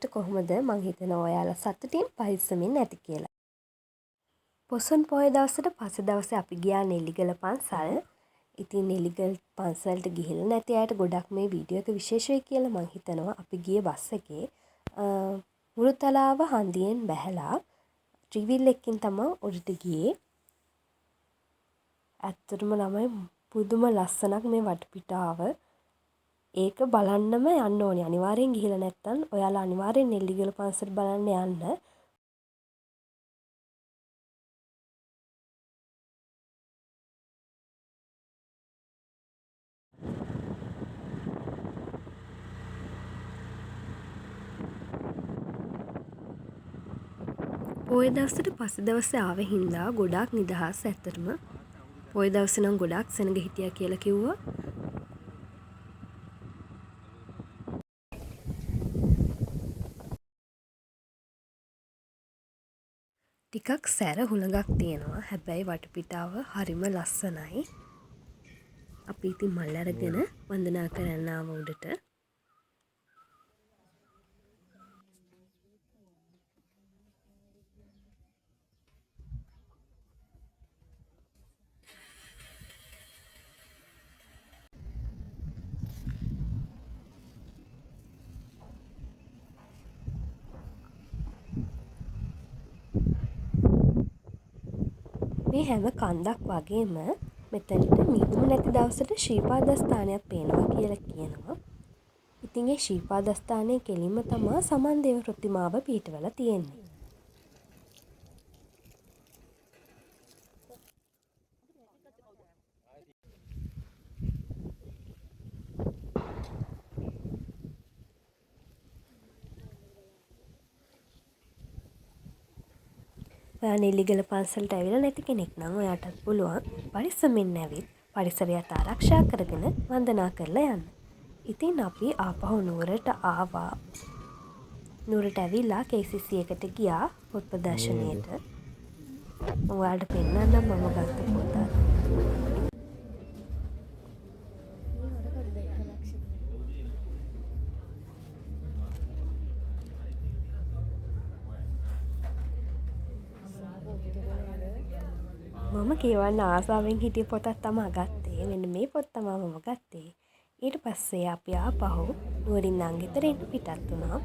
ඔයාලට කොහොමද? මං හිතනවා ඔයාලා සතුටින් පරිස්සමින් ඇති කියලා. පොසොන් පොහොය දවසට පස්සේ දවසේ අපි ගියා නෙල්ලිගල පන්සල්. ඉතින් නෙල්ලිගල පන්සලට ගිහිල්ලා නැති අයට ගොඩක් මේ වීඩියෝ එක විශේෂයි කියලා මං හිතනවා. අපි ගියේ බස් එකේ මුරුතලාව හන්දියෙන් බැහැලා ට්‍රිවිල් එකකින් තමයි උඩට ගියේ. ඇත්තටම ළමයි පුදුම ලස්සනක් මේ වටපිටාව. ඒක බලන්නම යන්න ඕනේ. අනිවාර්යෙන් ගිහිල්ලා නැත්තම් ඔයාලා අනිවාර්යෙන් නෙල්ලිගල පන්සල බලන්න යන්න. පොය දවසට පස්සේ දවසේ ආවේ හින්දා ගොඩාක් නිදහස් ඇත්තටම. පොය දවසේ නම් ගොඩාක් සෙනග හිටියා කියලා කිව්වා. ටිකක් සැර හුළඟක් තියෙනවා. හැබැයි වටපිටාව හරිම ලස්සනයි. අපි ඉතින් මල් අරගෙන වන්දනා කරන්න ආව උඩට. මේ හැම කන්දක් වගේම මෙතනට මිදුම නැති දවසට ශ්‍රීපාදස්ථානයක් පේනවා කියලා කියනවා. ඉතින් ඒ ශ්‍රීපාදස්ථානයේ කෙලින්ම තමා සමන්දේව ප්‍රතිමාව පිහිටවලා තියෙන්නේ. ඔයා නෙල්ලිගල පන්සලට ඇවිල්ලා නැති කෙනෙක් නම් ඔයාටත් පුළුවන් පරිස්සමින් ඇවිත් පරිසරයත් ආරක්ෂා කරගෙන වන්දනා කරලා යන්න. ඉතින් අපි ආපහු නුවරට ආවා. නුවරට ඇවිල්ලා KCC එකට ගියා පොත් ප්‍රදර්ශනයට. ඔයාලට පෙන්නන්නම් මම ගත්ත පොත. මම කියවන්න ආසාවෙන් හිටිය පොතක් තමා ගත්තේ. මෙන්න මේ පොත් තමා මම ගත්තේ. ඊට පස්සේ අපි ආපහු නුවරින් නංගිතරෙන් පිටත් වුණා.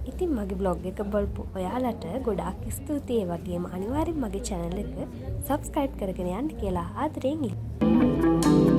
ඉතින් මගේ බ්ලොග් එක බලපු ඔයාලට ගොඩාක් ස්තුතියි. ඒ වගේම අනිවාර්යෙන් මගේ channel එක subscribe කරගෙන යන්න කියලා ආදරෙන් ඉල්ලනවා.